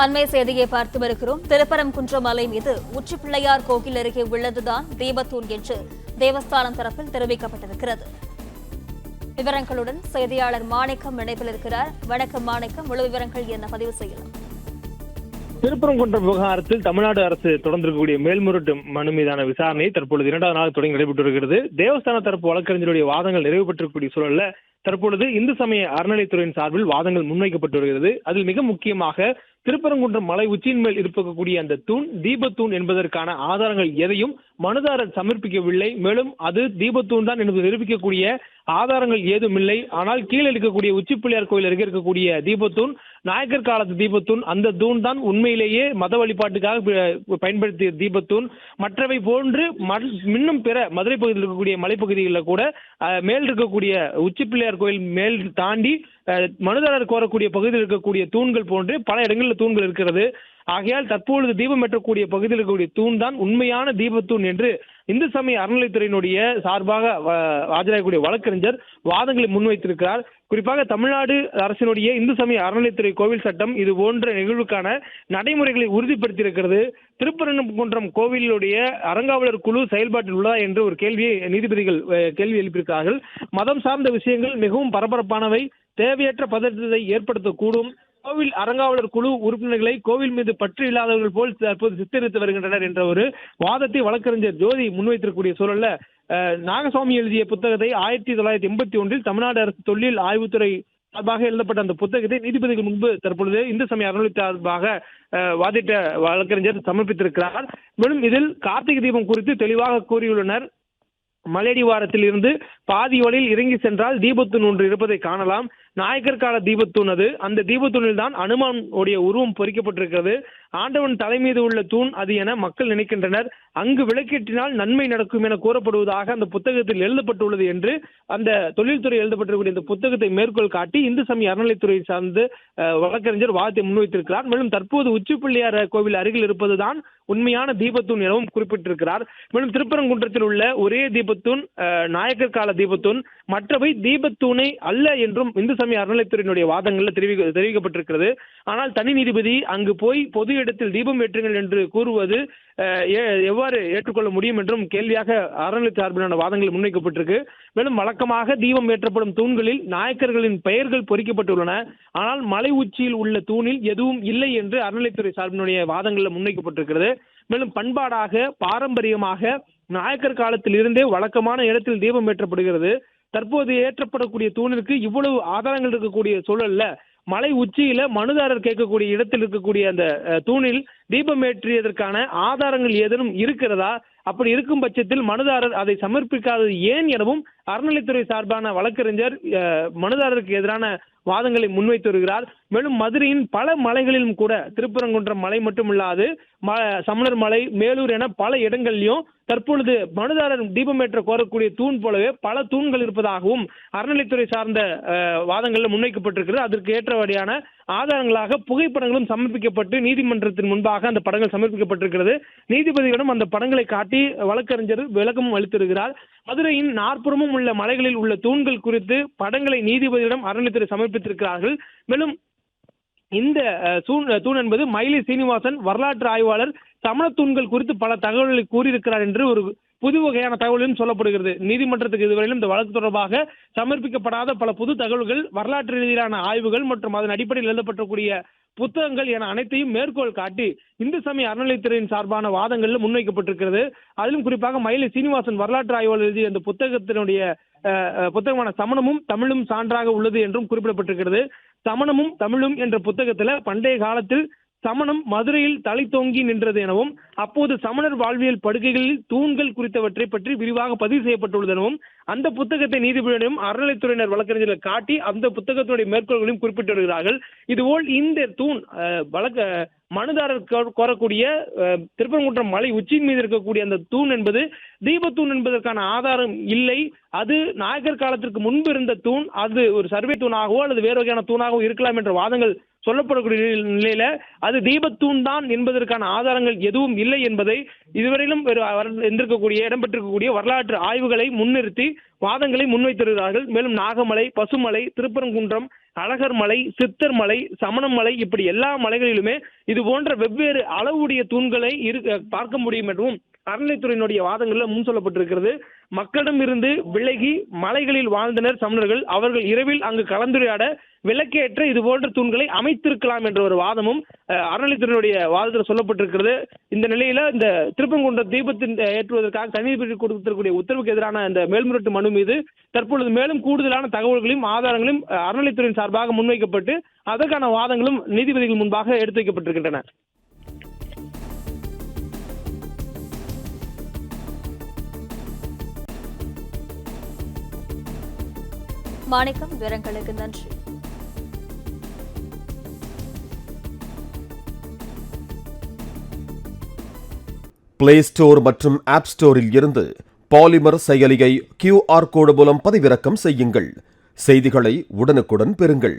அண்மை செய்தியை பார்த்து வருகிறோம். திருப்பரங்குன்றம் மலை மீது உச்சி பிள்ளையார் கோவில் அருகே உள்ளதுதான் தீபத்தூண் என்று தேவஸ்தானம் தரப்பில் தெரிவிக்கப்பட்டிருக்கிறது. விவரங்களுடன் செய்தியாளர் மாணிக்கம் இணைப்பில் இருக்கிறார். வணக்கம் மாணிக்கம், முழு விவரங்கள் என்ன பதிவு செய்யலாம்? திருப்பரங்குன்றம் விவகாரத்தில் தமிழ்நாடு அரசு தொடர்ந்திருக்கக்கூடிய மேல்முறையீட்டு மனு மீதான விசாரணை தற்பொழுது 2வது நாள் தொடங்கி நடைபெற்று வருகிறது. தேவஸ்தான தரப்பு வழக்கறிஞருடைய வாதங்கள் நிறைவு பெற்றிருக்கக்கூடிய சூழல்ல தற்பொழுது இந்து சமய அறநிலைத்துறையின் சார்பில் வாதங்கள் முன்வைக்கப்பட்டு வருகிறது. அதில் மிக முக்கியமாக திருப்பரங்குன்றம் மலை உச்சியின் மேல் இருக்கக்கூடிய அந்த தூண் தீபத்தூண் என்பதற்கான ஆதாரங்கள் எதையும் மனுதாரர் சமர்ப்பிக்கவில்லை. மேலும் அது தீபத்தூண் தான் என்பது நிரூபிக்கக்கூடிய ஆதாரங்கள் ஏதும் இல்லை. ஆனால் கீழே இருக்கக்கூடிய உச்சி பிள்ளையார் கோயில் அருகே இருக்கக்கூடிய தீபத்தூண் நாயக்கர் காலத்து தீபத்தூண். அந்த தூண் தான் உண்மையிலேயே மத வழிபாட்டுக்காக பயன்படுத்திய தீபத்தூண். மற்றவை போன்று இன்னும் பிற மதுரை பகுதியில் இருக்கக்கூடிய மலைப்பகுதிகளில் கூட மேல் இருக்கக்கூடிய உச்சி பிள்ளையார் கோயில் மேல் தாண்டி மனுதாரர் கோரக்கூடிய பகுதியில் இருக்கக்கூடிய தூண்கள் போன்று பல இடங்களில் தூண்கள் இருக்கிறது. ஆகையால் தற்பொழுது தீபம் ஏற்றக்கூடிய பகுதியில் இருக்கக்கூடிய தூண் தான் உண்மையான தீபத்தூண் என்று இந்து சமய அறநிலைத்துறையினுடைய சார்பாக ஆஜராகக்கூடிய வழக்கறிஞர் வாதங்களை முன்வைத்திருக்கிறார். குறிப்பாக தமிழ்நாடு அரசினுடைய இந்து சமய அறநிலைத்துறை கோவில் சட்டம் இது போன்ற நிகழ்வுக்கான நடைமுறைகளை உறுதிப்படுத்தியிருக்கிறது. திருப்பரங்குன்றம் கோவிலுடைய அறங்காவலர் குழு செயல்பாட்டில் உள்ளதா என்று ஒரு கேள்வியை நீதிபதிகள் கேள்வி எழுப்பியிருக்கிறார்கள். மதம் சார்ந்த விஷயங்கள் மிகவும் பரபரப்பானவை, தேவையற்ற பதற்றத்தை ஏற்படுத்தக்கூடும். கோவில் அறங்காவலர் குழு உறுப்பினர்களை கோவில் மீது பற்று இல்லாதவர்கள் போல் தற்போது சித்தரித்து வருகின்றனர் என்ற ஒரு வாதத்தை வழக்கறிஞர் ஜோதி முன்வைத்திருக்கக்கூடிய சூழல்ல நாகசாமி எழுதிய புத்தகத்தை 1981 தமிழ்நாடு அரசு தொல்லியல் ஆய்வுத்துறை சார்பாக எழுதப்பட்ட அந்த புத்தகத்தை நீதிபதிகள் முன்பு தற்பொழுது இந்து சமய அறநிலையத்துறை சார்பாக வாதிட்ட வழக்கறிஞர் சமர்ப்பித்திருக்கிறார். மேலும் இதில் கார்த்திகை தீபம் குறித்து தெளிவாக கூறியுள்ளனர். மலையடிவாரத்தில் இருந்து பாதி வழியில் இறங்கி சென்றால் தீபத்தூண் ஒன்று இருப்பதை காணலாம். நாயக்கர் கால தீபத்தூண் அது. அந்த தீபத்தூணில் தான் அனுமான் உடைய உருவம் பொறிக்கப்பட்டிருக்கிறது. ஆண்டவன் தலை மீது உள்ள தூண் அது என மக்கள் நினைக்கின்றனர். அங்கு விளக்கேற்றினால் நன்மை நடக்கும் என கூறப்படுவதாக அந்த புத்தகத்தில் எழுதப்பட்டுள்ளது என்று அந்த தொழில்துறை எழுதப்பட்டிருக்கக்கூடிய இந்த புத்தகத்தை மேற்கோள் காட்டி இந்து சமய அறநிலைத்துறை சார்ந்து வழக்கறிஞர் வாதத்தை முன்வைத்திருக்கிறார். மேலும் தற்போது உச்சி பிள்ளையார் கோவில் அருகில் இருப்பதுதான் உண்மையான தீபத்தூண் எனவும் குறிப்பிட்டிருக்கிறார். மேலும் திருப்பரங்குன்றத்தில் உள்ள ஒரே தீபத்தூண் நாயக்கர் கால தீபத்தூண், மற்றவை தீபத்தூணை அல்ல என்றும் இந்து சமய அறநிலைத்துறையினுடைய வாதங்களில் தெரிவிக்கப்பட்டிருக்கிறது. ஆனால் தனி நீதிபதி அங்கு போய் பொது இடத்தில் தீபம் ஏற்றுங்கள் என்று கூறுவது எவ்வாறு ஏற்றுக்கொள்ள முடியும் என்றும் கேள்வியாக அறநிலையத்துறை சார்பிலான வாதங்கள் முன்வைக்கப்பட்டிருக்கு. மேலும் வழக்கமாக தீபம் ஏற்றப்படும் தூண்களில் நாயக்கர்களின் பெயர்கள் பொறிக்கப்பட்டுள்ளன. ஆனால் மலை உச்சியில் உள்ள தூணில் எதுவும் இல்லை என்று அறநிலையத்துறை சார்பினுடைய வாதங்களில் முன்வைக்கப்பட்டிருக்கிறது. மேலும் பண்பாடாக பாரம்பரியமாக நாயக்கர் காலத்தில் இருந்தே வழக்கமான இடத்தில் தீபம் ஏற்றப்படுகிறது. தற்போது ஏற்றப்படக்கூடிய தூணிற்கு இவ்வளவு ஆதாரங்கள் இருக்கக்கூடிய சூழல்ல மலை உச்சியில மனுதாரர் கேட்கக்கூடிய இடத்தில் இருக்கக்கூடிய அந்த தூணில் தீபம் ஏற்றியதற்கான ஆதாரங்கள் ஏதேனும் இருக்கிறதா? அப்படி இருக்கும் பட்சத்தில் மனுதாரர் அதை சமர்ப்பிக்காதது ஏன் எனவும் அறநிலைத்துறை சார்பான வழக்கறிஞர் மனுதாரருக்கு எதிரான வாதங்களை முன்வைத்து வருகிறார். மேலும் மதுரையின் பல மலைகளிலும் கூட திருப்பரங்குன்றம் மலை மட்டுமில்லாது சமணர் மலை, மேலூர் என பல இடங்களிலும் தற்பொழுது மனுதாரர் தீபமேற்ற கோரக்கூடிய தூண் போலவே பல தூண்கள் இருப்பதாகவும் அறநிலைத்துறை சார்ந்த வாதங்களில் முன்வைக்கப்பட்டிருக்கிறது. அதற்கு ஏற்றபடியான ஆதாரங்களாக புகைப்படங்களும் சமர்ப்பிக்கப்பட்டு நீதிமன்றத்தின் முன்பாக அந்த படங்கள் சமர்ப்பிக்கப்பட்டிருக்கிறது. நீதிபதிகளிடம் அந்த படங்களை காட்டி வழக்கறிஞர் விளக்கமும் அளித்திருக்கிறார். மதுரையின் நாற்புறமும் உள்ள மலைகளில் உள்ள தூண்கள் குறித்து படங்களை நீதிபதியிடம் அறநிலைத்துறை சமர்ப்பித்திருக்கிறார்கள். மேலும் இந்த தூண் என்பது மயிலை சீனிவாசன் வரலாற்று ஆய்வாளர் சமண தூண்கள் குறித்து பல தகவல்களை கூறியிருக்கிறார் என்று ஒரு புது வகையான தகவலும் சொல்லப்படுகிறது. நீதிமன்றத்துக்கு இதுவரையிலும் இந்த வழக்கு தொடர்பாக சமர்ப்பிக்கப்படாத பல புது தகவல்கள், வரலாற்று ரீதியிலான ஆய்வுகள் மற்றும் அதன் அடிப்படையில் எழுதப்படக்கூடிய புத்தகங்கள் என அனைத்தையும் மேற்கோள் காட்டி இந்து சமய அறநிலையத்துறையின் சார்பான வாதங்களில் முன்வைக்கப்பட்டிருக்கிறது. அதிலும் குறிப்பாக மயிலை சீனிவாசன் வரலாற்று ஆய்வாளர் எழுதிய அந்த புத்தகத்தினுடைய புத்தகமான சமணமும் தமிழும் சான்றாக உள்ளது என்றும் குறிப்பிடப்பட்டிருக்கிறது. சமணமும் தமிழும் என்ற புத்தகத்தில் பண்டைய காலத்தில் சமணம் மதுரையில் தலை தோங்கி நின்றது எனவும் அப்போது சமணர் வாழ்வியல் படுகைகளில் தூண்கள் குறித்தவற்றை பற்றி விரிவாக பதிவு செய்யப்பட்டுள்ளது எனவும் அந்த புத்தகத்தை நீதிபதியிடம் அறநிலைத்துறையினர் வழக்கறிஞர்கள் காட்டி அந்த புத்தகத்துடைய மேற்கோள்களையும் குறிப்பிட்டு வருகிறார்கள். இதுபோல் இந்த தூண் மனுதாரர் கோரக்கூடிய திருப்பரங்குன்றம் மலை உச்சியின் மீது இருக்கக்கூடிய அந்த தூண் என்பது தீபத்தூண் என்பதற்கான ஆதாரம் இல்லை. அது நாயக்கர் காலத்திற்கு முன்பு இருந்த தூண், அது ஒரு சர்வே தூணாகவோ அல்லது வேறு வகையான தூணாகவோ இருக்கலாம் என்ற வாதங்கள் சொல்லப்படக்கூடிய நிலையில அது தீபத்தூண் தான் என்பதற்கான ஆதாரங்கள் எதுவும் இல்லை என்பதை இதுவரையிலும் இடம்பெற்றிருக்கக்கூடிய வரலாற்று ஆய்வுகளை முன்னிறுத்தி வாதங்களை முன்வைத்திருக்கிறார்கள். மேலும் நாகமலை, பசுமலை, திருப்பரங்குன்றம், அழகர் மலை, சித்தர் மலை, சமணம் மலை இப்படி எல்லா மலைகளிலுமே இது போன்ற வெவ்வேறு அளவுடைய தூண்களை பார்க்க முடியும் என்றும் அறநிலைத்துறையினுடைய வாதங்களில் முன் சொல்லப்பட்டிருக்கிறது. மக்களிடம் இருந்து விலகி மலைகளில் வாழ்ந்தனர் சமணர்கள். அவர்கள் இரவில் அங்கு கலந்துரையாட விளக்கேற்ற இது போன்ற தூண்களை அமைத்திருக்கலாம் என்ற ஒரு வாதமும் அறநிலைத்துறையினுடைய வாதத்தில் சொல்லப்பட்டிருக்கிறது. இந்த நிலையில இந்த திருப்பரங்குன்றம் தீபத்தின் ஏற்றுவதற்காக தனிநீதிபதி கொடுத்திருக்கக்கூடிய உத்தரவுக்கு எதிரான இந்த மேல்முறையீட்டு மனு மீது தற்பொழுது மேலும் கூடுதலான தகவல்களையும் ஆதாரங்களையும் அறநிலைத்துறையின் சார்பாக முன்வைக்கப்பட்டு அதற்கான வாதங்களும் நீதிபதிகள் முன்பாக எடுத்து வைக்கப்பட்டிருக்கின்றன. மாணிக்கம், விவரங்களுக்கு நன்றி. பிளே ஸ்டோர் மற்றும் ஆப் ஸ்டோரில் இருந்து பாலிமர் செயலியை QR கோடு மூலம் பதிவிறக்கம் செய்யுங்கள். செய்திகளை உடனுக்குடன் பெறுங்கள்.